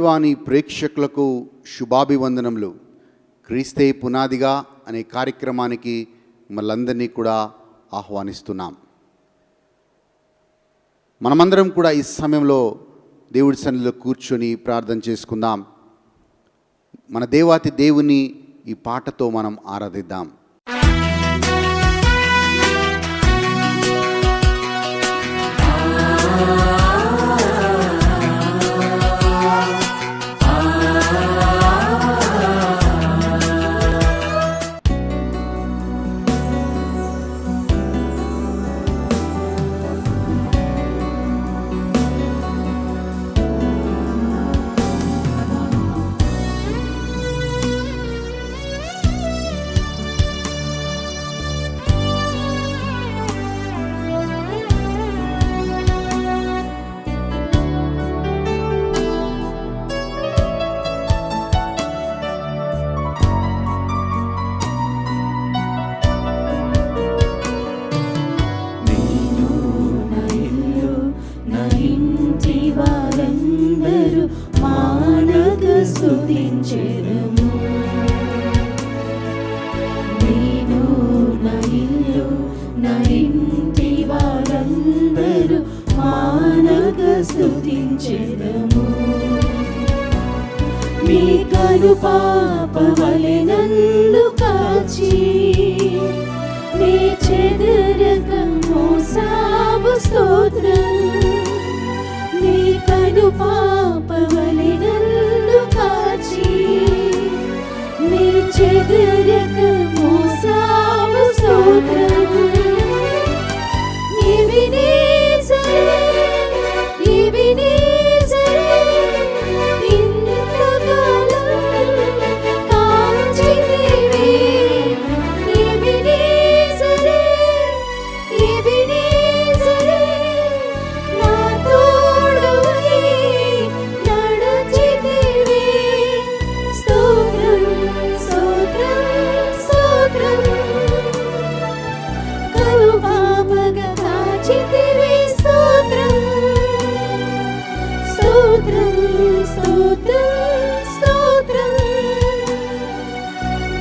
Bible వాణి ప్రేక్షకులకు శుభాభివందనములు. క్రీస్తే పునాదిగా అనే కార్యక్రమానికి మనందరినీ కూడా ఆహ్వానిస్తున్నాం. మనమందరం కూడా ఈ సమయంలో దేవుడి సన్నిధిలో కూర్చొని ప్రార్థన చేసుకుందాం. మన దేవాతి దేవుని ఈ పాటతో మనం ఆరాధిద్దాం. మీ కను పాపవలె నన్ను కాచి నీ చెదరక మోసావు స్తోత్రం. నీ కను పాపవలె నన్ను కాచి నీ చెదరక మోసావు స్తోత్రం.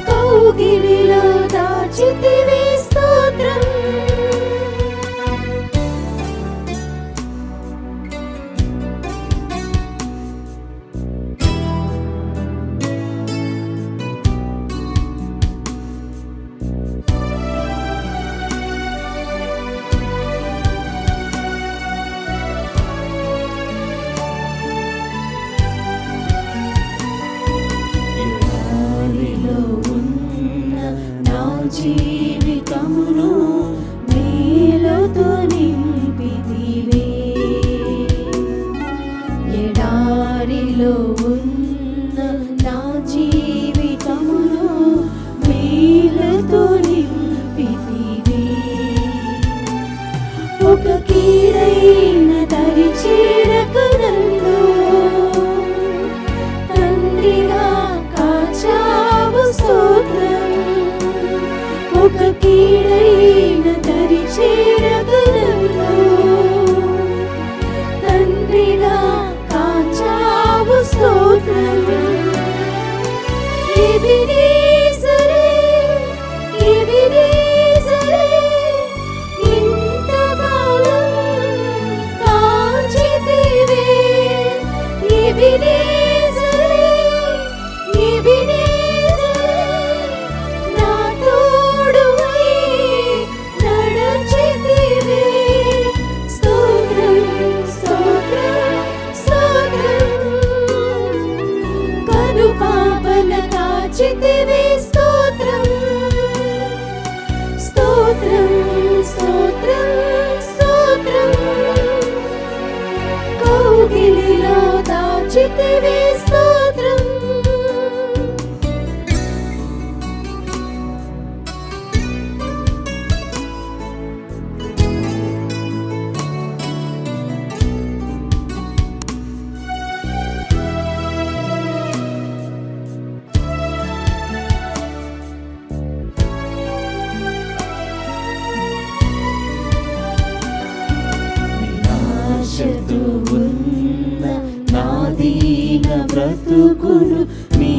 కౌగిలిలో దాచితివి స్తోత్రం. జీవితమును మేలుతో నింపితివే. ఎడారిలో ఉన్న నా జీవితమును మేలుతో నింపితివే. ఒక కీడైన దరి చేరక నన్ను తండ్రిగా కాచావు స్తోత్రం. ఒక కీడైన దరి చేరగలను తండ్రిగా కాచావు స్తోత్రం. ఎబెనేజరే ఎబెనేజరే ఇంతకాలం కాచితివే. ఎబెనేజరే ఎబెనేజరే చితివి స్తోత్రం. స్తోత్రం స్తోత్రం స్తోత్రం. కౌగిలిలో దాచితివి స్తోత్రం. బ్రతుకును నీ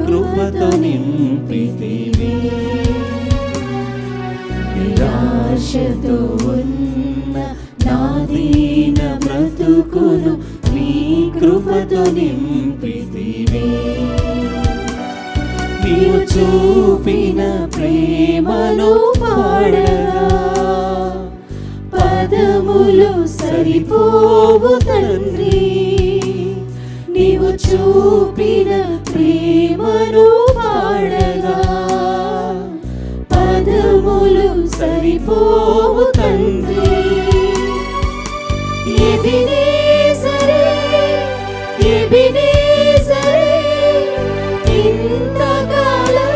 కృపతో నింపితివి. నిరాశతో ఉన్న నా దీన బ్రతుకును నీ కృపతో నింపితివి. నీవు చూపిన ప్రేమను పాడగా పదములు సరిపోవు తండ్రి. నీవు చూపిన ప్రేమను పాడగా పదములు సరిపోవు తండ్రి. ఎబినేజరే, ఎబినేజరే, ఇంతకాలం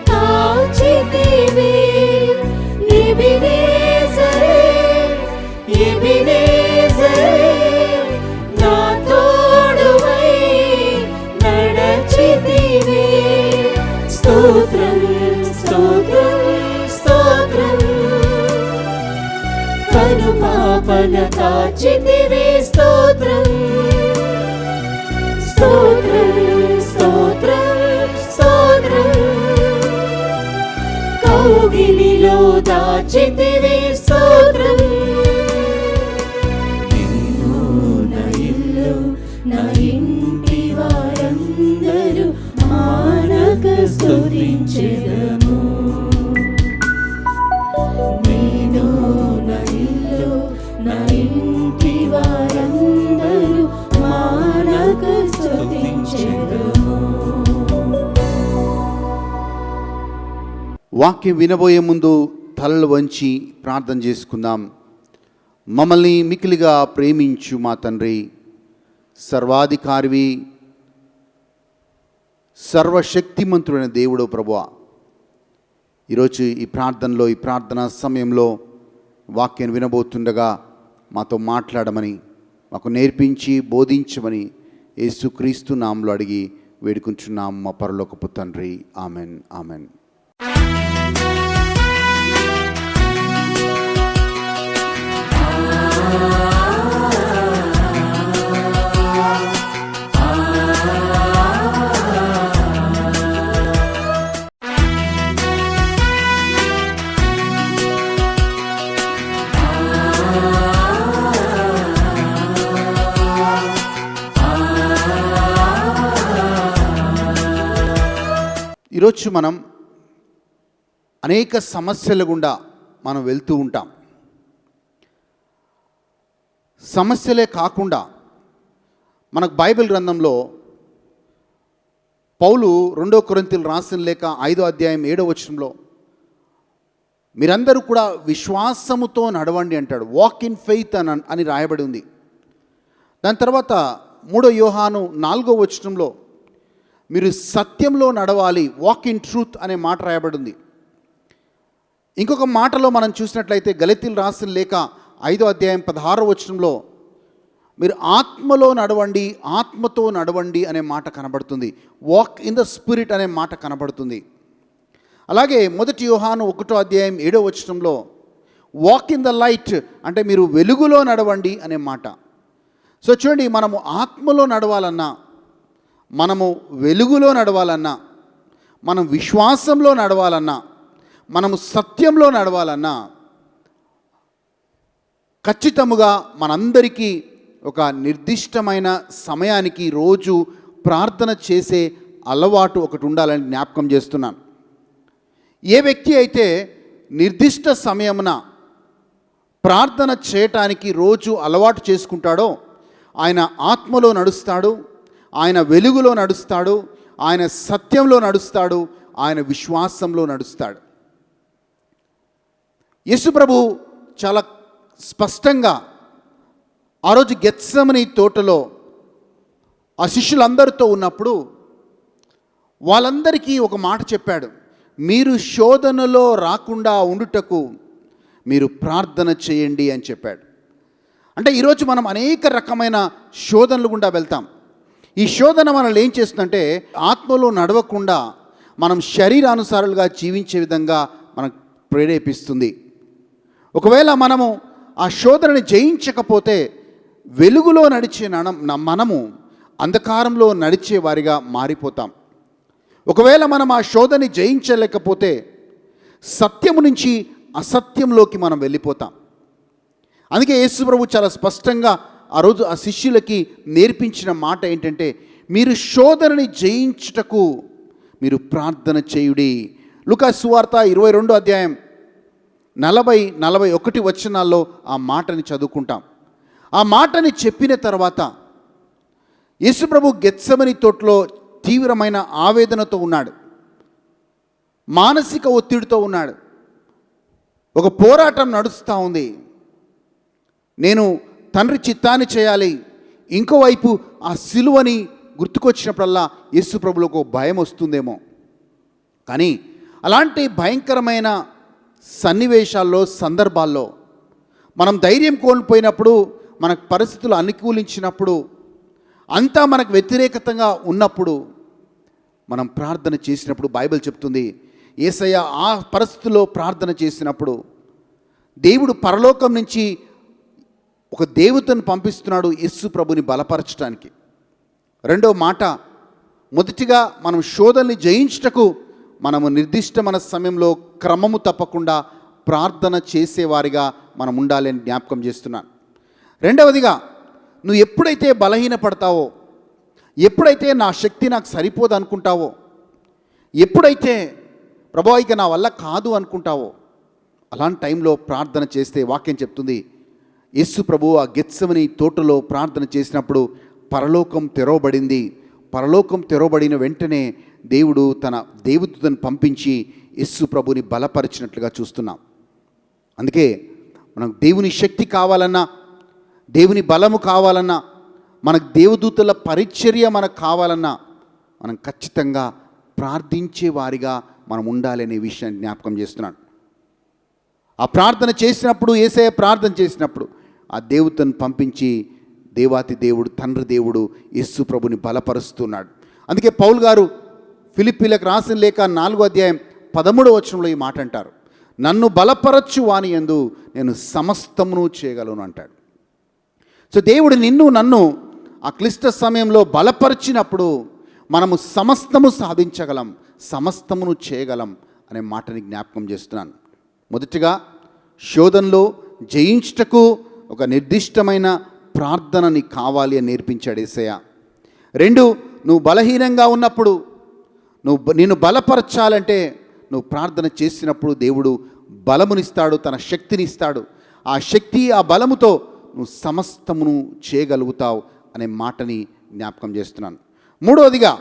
కాచితివి. ఎబినేజరే, ఎబినేజరే, నా తోడువై నడచితివి. స్తోత్రం, స్తోత్రం, స్తోత్రం. కను పాపన కాచితివి. స్తోత్రం, స్తోత్రం, స్తోత్రం, స్తోత్రం. కౌగిలిలో దాచితివి. స్తోత్రం. నిన్ను నా ఇల్లు, నా ఇంటి వారందరూ మానక స్తుతించెదము. నేను నా ఇల్లు, నా ఇంటి వారందరూ మానక స్తుతించెదము. వాక్యం వినబోయే ముందు తలలు వంచి ప్రార్థన చేసుకుందాం. మమ్మల్ని మికిలిగా ప్రేమించు మా తండ్రి, సర్వాధికారివి, సర్వశక్తిమంతుడైన దేవుడు ప్రభువా, ఈరోజు ఈ ప్రార్థనలో, ఈ ప్రార్థనా సమయంలో వాక్యం వినబోతుండగా మాతో మాట్లాడమని, మాకు నేర్పించి బోధించమని యేసుక్రీస్తు నామములో అడిగి వేడుకుంటున్నాం మా పరలోకపు తండ్రి. Amen, amen. ఈరోజు మనం అనేక సమస్యల గుండా మనం వెళ్తూ ఉంటాం. సమస్యలే కాకుండా మనకు బైబిల్ గ్రంథంలో పౌలు 2 కొరింథీయులకు రాసిన లేఖ 5వ అధ్యాయం 7వ వచనంలో మీరందరూ కూడా విశ్వాసముతో నడవండి అంటాడు. వాక్ ఇన్ ఫెయిత్ అని రాయబడి ఉంది. దాని తర్వాత 3 యోహాను 4వ వచనంలో మీరు సత్యంలో నడవాలి, వాక్ ఇన్ ట్రూత్ అనే మాట రాయబడి ఉంది. ఇంకొక మాటలో మనం చూసినట్లయితే గలతీయులకు రాసిన లేఖ 5వ అధ్యాయం 16వ వచనంలో మీరు ఆత్మలో నడవండి, ఆత్మతో నడవండి అనే మాట కనబడుతుంది. వాక్ ఇన్ ద స్పిరిట్ అనే మాట కనబడుతుంది. అలాగే 1 యోహాను 1వ అధ్యాయం 7వ వచనంలో వాక్ ఇన్ ద లైట్ అంటే మీరు వెలుగులో నడవండి అనే మాట. సో చూడండి, మనము ఆత్మలో నడవాలన్నా, మనము వెలుగులో నడవాలన్నా, మనం విశ్వాసంలో నడవాలన్నా, మనము సత్యంలో నడవాలన్నా ఖచ్చితముగా మనందరికీ ఒక నిర్దిష్టమైన సమయానికి రోజు ప్రార్థన చేసే అలవాటు ఒకటి ఉండాలని జ్ఞాపకం చేస్తున్నాను. ఏ వ్యక్తి అయితే నిర్దిష్ట సమయమున ప్రార్థన చేయటానికి రోజు అలవాటు చేసుకుంటాడో ఆయన ఆత్మలో నడుస్తాడు, ఆయన వెలుగులో నడుస్తాడు, ఆయన సత్యంలో నడుస్తాడు, ఆయన విశ్వాసంలో నడుస్తాడు. యేసు ప్రభు చాలా స్పష్టంగా ఆ రోజు గెత్సెమనీ తోటలో ఆ శిష్యులందరితో ఉన్నప్పుడు వాళ్ళందరికీ ఒక మాట చెప్పాడు. మీరు శోధనలో రాకుండా ఉండుటకు మీరు ప్రార్థన చేయండి అని చెప్పాడు. అంటే ఈరోజు మనం అనేక రకమైన శోధనలు గుండా వెళ్తాం. ఈ శోధన మనల్ని ఏం చేస్తుందంటే ఆత్మలో నడవకుండా మనం శరీరానుసారులుగా జీవించే విధంగా మనకు ప్రేరేపిస్తుంది. ఒకవేళ మనము ఆ శోధనని జయించకపోతే వెలుగులో నడిచే మనము అంధకారంలో నడిచే వారిగా మారిపోతాం. ఒకవేళ మనం ఆ శోధని జయించలేకపోతే సత్యము నుంచి అసత్యంలోకి మనం వెళ్ళిపోతాం. అందుకే యేసు ప్రభు చాలా స్పష్టంగా ఆ రోజు ఆ శిష్యులకి నేర్పించిన మాట ఏంటంటే, మీరు శోధనని జయించుటకు మీరు ప్రార్థన చేయుడి. లూకా సువార్త 22వ అధ్యాయం 40-41 వచనాల్లో ఆ మాటని చదువుకుంటాం. ఆ మాటని చెప్పిన తర్వాత యేసు ప్రభు గెత్సెమనీ తోటలో తీవ్రమైన ఆవేదనతో ఉన్నాడు, మానసిక ఒత్తిడితో ఉన్నాడు. ఒక పోరాటం నడుస్తూ ఉంది. నేను తండ్రి చిత్తాన్ని చేయాలి, ఇంకోవైపు ఆ సిలువని గుర్తుకొచ్చినప్పుడల్లా యేసు ప్రభువులకు భయం వస్తుందేమో. కానీ అలాంటి భయంకరమైన సన్నివేశాల్లో, సందర్భాల్లో మనం ధైర్యం కోల్పోయినప్పుడు, మనకు పరిస్థితులు అనుకూలించినప్పుడు, అంతా మనకు వ్యతిరేకతంగా ఉన్నప్పుడు మనం ప్రార్థన చేసినప్పుడు బైబిల్ చెప్తుంది, యేసయ్య ఆ పరిస్థితుల్లో ప్రార్థన చేసినప్పుడు దేవుడు పరలోకం నుంచి ఒక దేవతను పంపిస్తున్నాడు యేసు ప్రభుని బలపరచడానికి. రెండో మాట, మొదటిగా మనం శోధనని జయించుటకు మనము నిర్దిష్టమైన సమయంలో క్రమము తప్పకుండా ప్రార్థన చేసేవారిగా మనం ఉండాలి అని జ్ఞాపకం చేస్తున్నాను. రెండవదిగా, నువ్వు ఎప్పుడైతే బలహీనపడతావో, ఎప్పుడైతే నా శక్తి నాకు సరిపోదు అనుకుంటావో, ఎప్పుడైతే ప్రభువా ఇక నా వల్ల కాదు అనుకుంటావో, అలాంటి టైంలో ప్రార్థన చేస్తే వాక్యం చెప్తుంది, యేసు ప్రభు ఆ గెత్సెమనీ తోటలో ప్రార్థన చేసినప్పుడు పరలోకం తెరవబడింది. పరలోకం తెరవబడిన వెంటనే దేవుడు తన దేవదూతను పంపించి యేసు ప్రభుని బలపరిచినట్లుగా చూస్తున్నాం. అందుకే మనకు దేవుని శక్తి కావాలన్నా, దేవుని బలము కావాలన్నా, మనకు దేవదూతల పరిచర్య మనకు కావాలన్నా, మనం ఖచ్చితంగా ప్రార్థించే వారిగా మనం ఉండాలనే విషయాన్ని జ్ఞాపకం చేస్తున్నాను. ఆ ప్రార్థన చేసినప్పుడు, యేసయ్య ప్రార్థన చేసినప్పుడు ఆ దేవతను పంపించి దేవాతి దేవుడు, తండ్రి దేవుడు యేసు ప్రభుని బలపరుస్తున్నాడు. అందుకే పౌలు గారు ఫిలిప్పీలకు రాసిన లేఖ 4వ అధ్యాయం 13వ వచనంలో ఈ మాట అంటారు, నన్ను బలపరచు వాని యందు నేను సమస్తమును చేయగలను అంటాడు. సో దేవుడు నిన్ను నన్ను ఆ క్లిష్ట సమయంలో బలపరిచినప్పుడు మనము సమస్తము సాధించగలం, సమస్తమును చేయగలం అనే మాటని జ్ఞాపకం చేస్తున్నాను. మొదటిగా శోధనలో జయించుటకు ఒక నిర్దిష్టమైన ప్రార్థన నీకు కావాలి అని నేర్పించాడు యేసయ్య. 2, నువ్వు బలహీనంగా ఉన్నప్పుడు నిన్ను బలపరచాలంటే నువ్వు ప్రార్థన చేసినప్పుడు దేవుడు బలమునిస్తాడు, తన శక్తిని ఇస్తాడు. ఆ శక్తి, ఆ బలముతో నువ్వు సమస్తమును చేయగలుగుతావు అనే మాటని జ్ఞాపకం చేస్తున్నాను. 3వదిగా,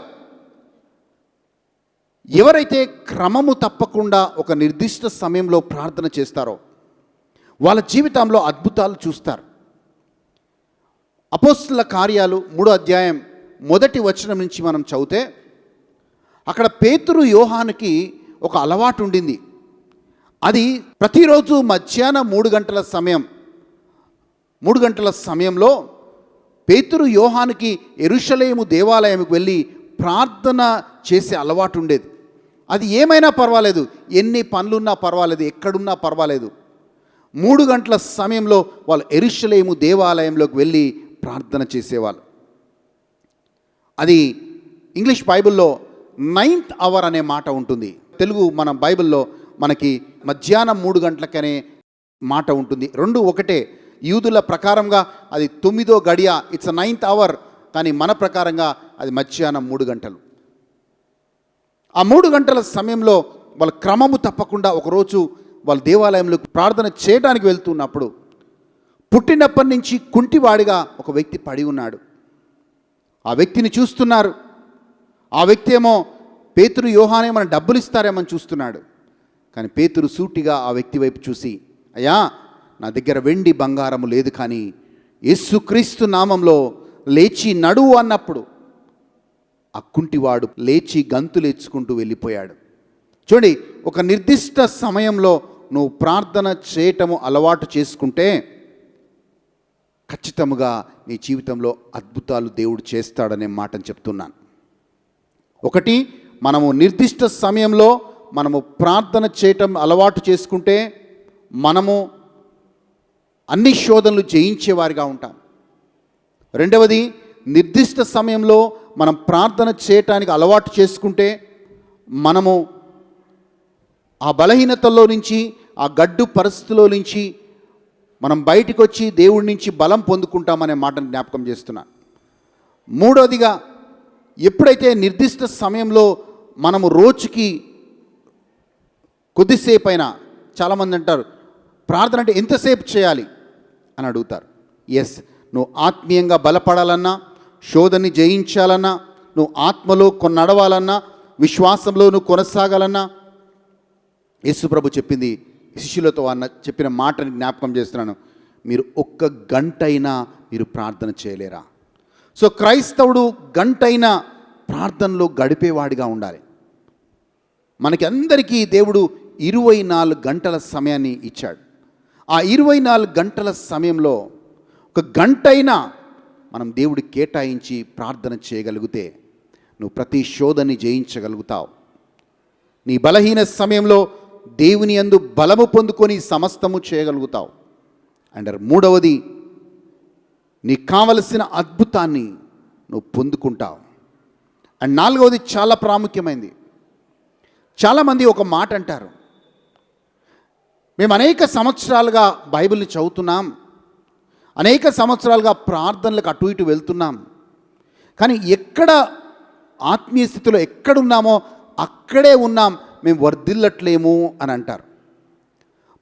ఎవరైతే క్రమము తప్పకుండా ఒక నిర్దిష్ట సమయంలో ప్రార్థన చేస్తారో వాళ్ళ జీవితంలో అద్భుతాలు చూస్తారు. అపోస్తలుల కార్యాలు 3వ అధ్యాయం 1వ వచనం నుంచి మనం చదివితే అక్కడ పేతురు యోహానుకి ఒక అలవాటు ఉండింది. అది ప్రతిరోజు మధ్యాహ్నం 3 గంటల సమయంలో పేతురు యోహానుకి యెరూషలేము దేవాలయంకి వెళ్ళి ప్రార్థన చేసే అలవాటు ఉండేది. అది ఏమైనా పర్వాలేదు, ఎన్ని పనులున్నా పర్వాలేదు, ఎక్కడున్నా పర్వాలేదు, 3 గంటల సమయంలో వాళ్ళు యెరూషలేము దేవాలయంలోకి వెళ్ళి ప్రార్థన చేసేవాళ్ళు. అది ఇంగ్లీష్ బైబిల్లో 9th అవర్ అనే మాట ఉంటుంది. తెలుగు మన బైబిల్లో మనకి మధ్యాహ్నం 3 గంటలకనే మాట ఉంటుంది. 2 ఒకటే. యూదుల ప్రకారంగా అది 9వ గడియ, ఇట్స్ 9th అవర్. కానీ మన ప్రకారంగా అది మధ్యాహ్నం 3 గంటలు. ఆ 3 గంటల సమయంలో వాళ్ళ క్రమము తప్పకుండా ఒకరోజు వాళ్ళ దేవాలయంలో ప్రార్థన చేయడానికి వెళ్తున్నప్పుడు పుట్టినప్పటి నుంచి కుంటివాడిగా ఒక వ్యక్తి పడి ఉన్నాడు. ఆ వ్యక్తిని చూస్తున్నారు. ఆ వ్యక్తి ఏమో పేతురు యోహానేమో డబ్బులు ఇస్తారేమని చూస్తున్నాడు. కానీ పేతురు సూటిగా ఆ వ్యక్తి వైపు చూసి, అయ్యా నా దగ్గర వెండి బంగారము లేదు, కానీ యేసుక్రీస్తు నామంలో లేచి నడువు అన్నప్పుడు ఆ కుంటివాడు లేచి గంతులేచుకుంటూ వెళ్ళిపోయాడు. చూడండి, ఒక నిర్దిష్ట సమయంలో నువ్వు ప్రార్థన చేయటము అలవాటు చేసుకుంటే ఖచ్చితంగా నీ జీవితంలో అద్భుతాలు దేవుడు చేస్తాడనే మాటను చెప్తున్నాను. 1, మనము నిర్దిష్ట సమయంలో మనము ప్రార్థన చేయటం అలవాటు చేసుకుంటే మనము అన్ని శోధనలు జయించేవారిగా ఉంటాం. 2వది, నిర్దిష్ట సమయంలో మనం ప్రార్థన చేయటానికి అలవాటు చేసుకుంటే మనము ఆ బలహీనతల్లో నుంచి, ఆ గడ్డు పరిస్థితుల్లో నుంచి మనం బయటికి వచ్చి దేవుడి నుంచి బలం పొందుకుంటామనే మాటను జ్ఞాపకం చేస్తున్నాను. మూడోదిగా, ఎప్పుడైతే నిర్దిష్ట సమయంలో మనము రోజుకి కొద్దిసేపు అయినా, చాలామంది అంటారు ప్రార్థన అంటే ఎంతసేపు చేయాలి అని అడుగుతారు. ఎస్, నువ్వు ఆత్మీయంగా బలపడాలన్నా, శోధనని జయించాలన్నా, నువ్వు ఆత్మలో నడవాలన్నా, విశ్వాసంలో నువ్వు కొనసాగాలన్నా, యేసుప్రభు చెప్పింది, శిష్యులతో చెప్పిన మాటని జ్ఞాపకం చేస్తున్నాను. మీరు ఒక్క గంట అయినా మీరు ప్రార్థన చేయలేరా? సో క్రైస్తవుడు గంట అయినా ప్రార్థనలో గడిపేవాడిగా ఉండాలి. మనకి అందరికీ దేవుడు 24 గంటల సమయాన్ని ఇచ్చాడు. ఆ 24 గంటల సమయంలో ఒక గంట అయినా మనం దేవుడికి కేటాయించి ప్రార్థన చేయగలిగితే నువ్వు ప్రతి శోధని జయించగలుగుతావు. నీ బలహీన సమయంలో దేవుని యందు బలము పొందుకొని సమస్తము చేయగలుగుతావు. అండ్ మూడవది, నీకు కావలసిన అద్భుతాన్ని నువ్వు పొందుకుంటావు. అండ్ నాలుగవది చాలా ప్రాముఖ్యమైనది. చాలామంది ఒక మాట అంటారు, మేము అనేక సంవత్సరాలుగా బైబిల్ని చదువుతున్నాం, అనేక సంవత్సరాలుగా ప్రార్థనలకు అటు ఇటు వెళ్తున్నాం, కానీ ఎక్కడ ఆత్మీయ స్థితిలో ఎక్కడున్నామో అక్కడే ఉన్నాం, మేము వర్ధిల్లట్లేము అని అంటారు.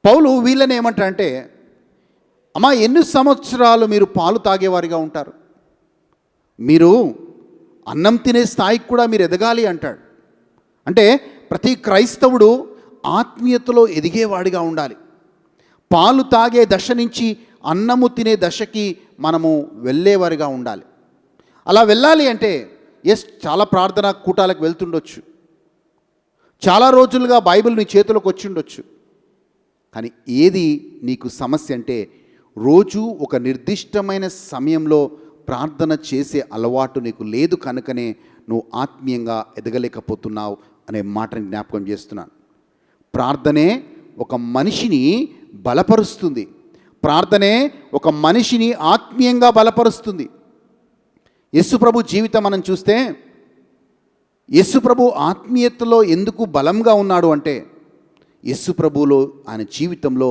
పౌలు వీళ్ళని ఏమంటారంటే, అమ్మా ఎన్ని సంవత్సరాలు మీరు పాలు తాగేవారిగా ఉంటారు, మీరు అన్నం తినే స్థాయికి కూడా మీరు ఎదగాలి అంటాడు. అంటే ప్రతి క్రైస్తవుడు ఆత్మీయతలో ఎదిగేవాడిగా ఉండాలి. పాలు తాగే దశ నుంచి అన్నము తినే దశకి మనము వెళ్ళేవారిగా ఉండాలి. అలా వెళ్ళాలి అంటే చాలా ప్రార్థనా కూటాలకు వెళ్తుండొచ్చు, చాలా రోజులుగా బైబిల్ నీ చేతులకు వచ్చి ఉండొచ్చు, కానీ ఏది నీకు సమస్య అంటే రోజు ఒక నిర్దిష్టమైన సమయంలో ప్రార్థన చేసే అలవాటు నీకు లేదు కనుకనే నువ్వు ఆత్మీయంగా ఎదగలేకపోతున్నావు అనే మాటని జ్ఞాపకం చేస్తున్నాను. ప్రార్థనే ఒక మనిషిని బలపరుస్తుంది. ప్రార్థనే ఒక మనిషిని ఆత్మీయంగా బలపరుస్తుంది. యేసుప్రభు జీవితం మనం చూస్తే యేసుప్రభు ఆత్మీయతలో ఎందుకు బలంగా ఉన్నాడు అంటే యేసుప్రభులో ఆయన జీవితంలో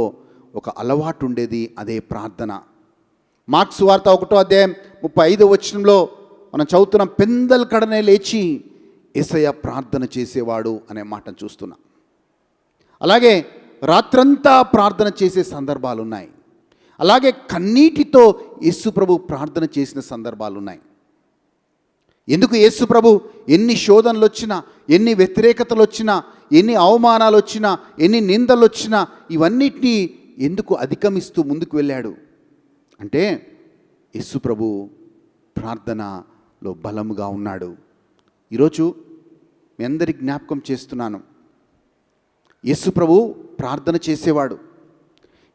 ఒక అలవాటు ఉండేది, అదే ప్రార్థన. మార్కు సువార్త 1:35 మనం చదువుతున్నాం, పెందల కడనే లేచి యేసయ్య ప్రార్థన చేసేవాడు అనే మాటను చూస్తున్నాం. అలాగే రాత్రంతా ప్రార్థన చేసే సందర్భాలు ఉన్నాయి. అలాగే కన్నీటితో యేసుప్రభు ప్రార్థన చేసిన సందర్భాలు ఉన్నాయి. ఎందుకు యేసుప్రభు ఎన్ని శోధనలు వచ్చినా, ఎన్ని వ్యతిరేకతలు వచ్చినా, ఎన్ని అవమానాలు వచ్చినా, ఎన్ని నిందలు వచ్చినా ఇవన్నిటినీ ఎందుకు అధిగమిస్తూ ముందుకు వెళ్ళాడు అంటే యేసుప్రభు ప్రార్థనలో బలముగా ఉన్నాడు. ఈరోజు మీ అందరికి జ్ఞాపకం చేస్తున్నాను, యేసుప్రభు ప్రార్థన చేసేవాడు.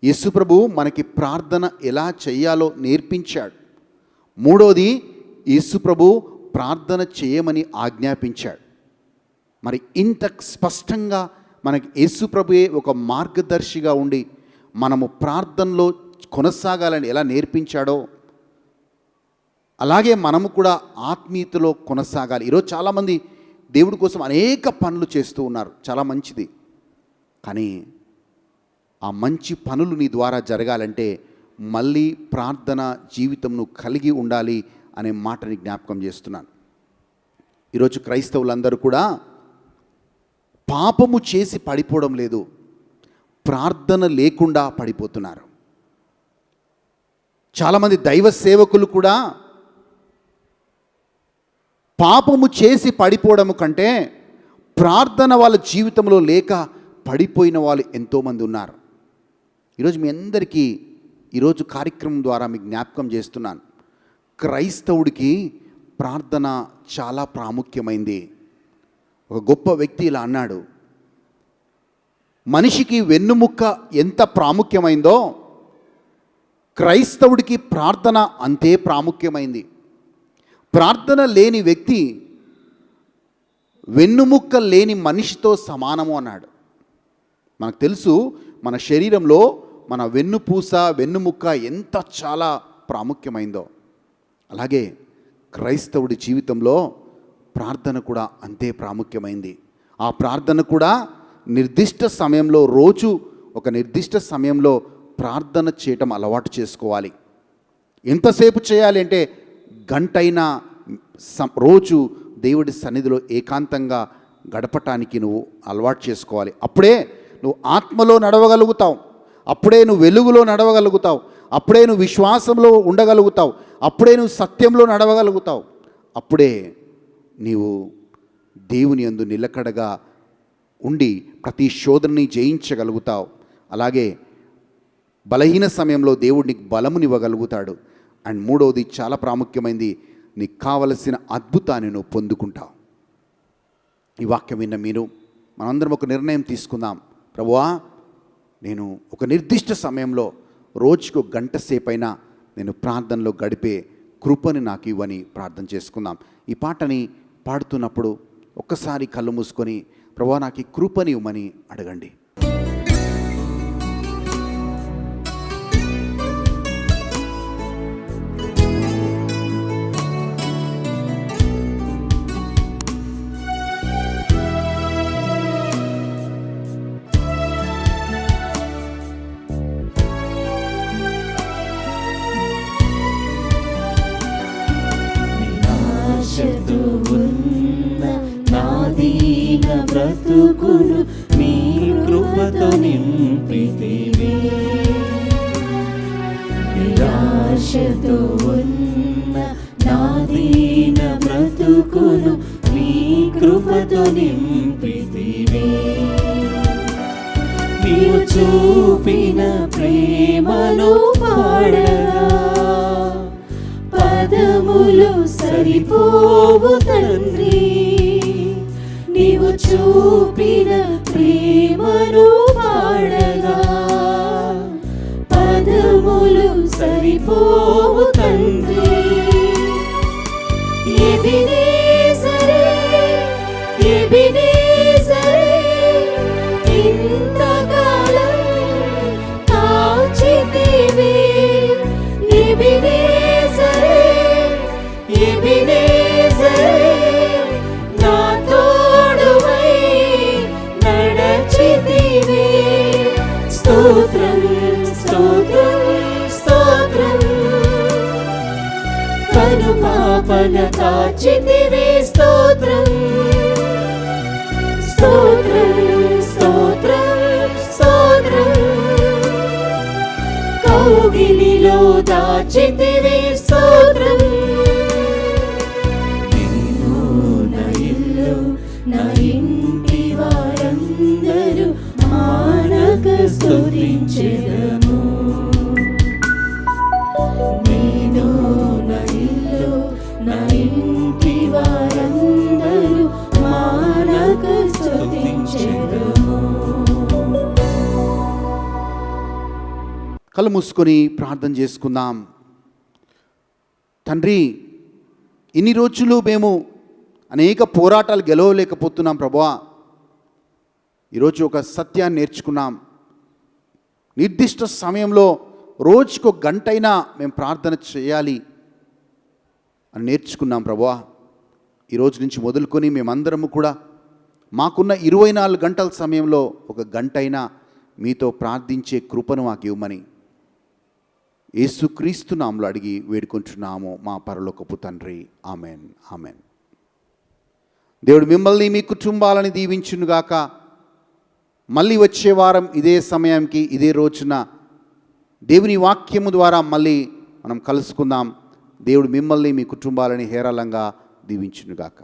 యేసుప్రభు మనకి ప్రార్థన ఎలా చేయాలో నేర్పించాడు. మూడోది, యేసుప్రభు ప్రార్థన చేయమని ఆజ్ఞాపించాడు. మరి ఇంత స్పష్టంగా మనకి యేసుప్రభుయే ఒక మార్గదర్శిగా ఉండి మనము ప్రార్థనలో కొనసాగాలని ఎలా నేర్పించాడో అలాగే మనము కూడా ఆత్మీయతలో కొనసాగాలి. ఈరోజు చాలామంది దేవుడి కోసం అనేక పనులు చేస్తూ ఉన్నారు, చాలా మంచిది. కానీ ఆ మంచి పనులు నీ ద్వారా జరగాలంటే మళ్ళీ ప్రార్థన జీవితంను కలిగి ఉండాలి అనే మాటని జ్ఞాపకం చేస్తున్నాను. ఈరోజు క్రైస్తవులందరూ కూడా పాపము చేసి పడిపోవడం లేదు, ప్రార్థన లేకుండా పడిపోతున్నారు. చాలామంది దైవ సేవకులు కూడా పాపము చేసి పడిపోవడం కంటే ప్రార్థన వాళ్ళ జీవితంలో లేక పడిపోయిన వాళ్ళు ఎంతోమంది ఉన్నారు. ఈరోజు మీ అందరికీ ఈరోజు కార్యక్రమం ద్వారా మీకు జ్ఞాపకం చేస్తున్నాను, క్రైస్తవుడికి ప్రార్థన చాలా ప్రాముఖ్యమైంది. ఒక గొప్ప వ్యక్తి ఇలా అన్నాడు, మనిషికి వెన్నుముక్క ఎంత ప్రాముఖ్యమైందో క్రైస్తవుడికి ప్రార్థన అంతే ప్రాముఖ్యమైంది. ప్రార్థన లేని వ్యక్తి వెన్నుముక్క లేని మనిషితో సమానము అన్నాడు. మనకు తెలుసు మన శరీరంలో మన వెన్నుపూస వెన్నుముక్క ఎంత చాలా ప్రాముఖ్యమైందో, అలాగే క్రైస్తవుడి జీవితంలో ప్రార్థన కూడా అంతే ప్రాముఖ్యమైంది. ఆ ప్రార్థన కూడా నిర్దిష్ట సమయంలో, రోజు ఒక నిర్దిష్ట సమయంలో ప్రార్థన చేయటం అలవాటు చేసుకోవాలి. ఎంతసేపు చేయాలి అంటే గంటైనా రోజు దేవుడి సన్నిధిలో ఏకాంతంగా గడపటానికి నువ్వు అలవాటు చేసుకోవాలి. అప్పుడే నువ్వు ఆత్మలో నడవగలుగుతావు, అప్పుడే నువ్వు వెలుగులో నడవగలుగుతావు, అప్పుడే నువ్వు విశ్వాసంలో ఉండగలుగుతావు, అప్పుడే నువ్వు సత్యంలో నడవగలుగుతావు, అప్పుడే నీవు దేవుని యందు నిలకడగా ఉండి ప్రతి శోధనని జయించగలుగుతావు. అలాగే బలహీన సమయంలో దేవుడు నీకు బలమునివ్వగలుగుతాడు. అండ్ మూడవది చాలా ప్రాముఖ్యమైనది, నీకు కావలసిన అద్భుతాన్ని నువ్వు పొందుకుంటావు. ఈ వాక్యం విన్న మీరు మనందరం ఒక నిర్ణయం తీసుకుందాం. ప్రభువా, నేను ఒక నిర్దిష్ట సమయంలో రోజుకు గంట సేపైనా నేను ప్రార్థనలో గడిపే కృపని నాకు ఇవ్వని ప్రార్థన చేసుకుందాం. ఈ పాటని పాడుతున్నప్పుడు ఒక్కసారి కళ్ళు మూసుకొని ప్రభువా నాకు ఈ కృపని ఇవ్వమని అడగండి. నిరాశతో ఉన్న నా దీన బ్రతుకును మీ కృపతో నింపితివి. నిరాశతో ఉన్న నా దీన బ్రతుకును మీ కృపతో నింపితివి. నీవు చూపిన ప్రేమను పాడగా పదములు సరిపోవు తండ్రి. నీవు చూపిన ప్రేమను పాడగా పదములు సరిపోవు తండ్రి. ఎబినేజరే, ఎబినేజరే, ఇంతకాలం కాచితివి. ఎబినేజరే, ఎబినేజరే, నా తోడువై నడచితివి. స్తోత్రం, స్తోత్రం, స్తోత్రం. కను పాపన కాచితివి. స్తోత్రం, స్తోత్రం, స్తోత్రం, స్తోత్రం. కౌగిలిలో దాచితివి. స్తోత్రం. నిన్ను నా ఇల్లు, నా ఇంటి వారందరూ మానక స్తుతించెదము. నేను నా ఇల్లు, నా ఇంటి వారందరూ మానక స్తుతించెదము. కళ్ళు మూసుకొని ప్రార్థన చేసుకుందాం. తండ్రి, ఇన్ని రోజులు మేము అనేక పోరాటాలు గెలవలేకపోతున్నాం ప్రభువా. ఈరోజు ఒక సత్యాన్ని నేర్చుకున్నాం. నిర్దిష్ట సమయంలో రోజుకు గంటైనా మేము ప్రార్థన చేయాలి అని నేర్చుకున్నాం ప్రభువా. ఈరోజు నుంచి మొదలుకొని మేమందరము కూడా మాకున్న 24 గంటల సమయంలో ఒక గంటైనా మీతో ప్రార్థించే కృపను మాకు ఇవ్వమని యేసుక్రీస్తు నామములో అడిగి వేడుకుంటున్నాము మా పరలోకపు తండ్రి. Amen, amen. దేవుడు మిమ్మల్ని మీ కుటుంబాలని దీవించునుగాక. మళ్ళీ వచ్చే వారం ఇదే సమయానికి ఇదే రోజున దేవుని వాక్యము ద్వారా మళ్ళీ మనం కలుసుకుందాం. దేవుడు మిమ్మల్ని మీ కుటుంబాలని హేరాళంగా దీవించునుగాక.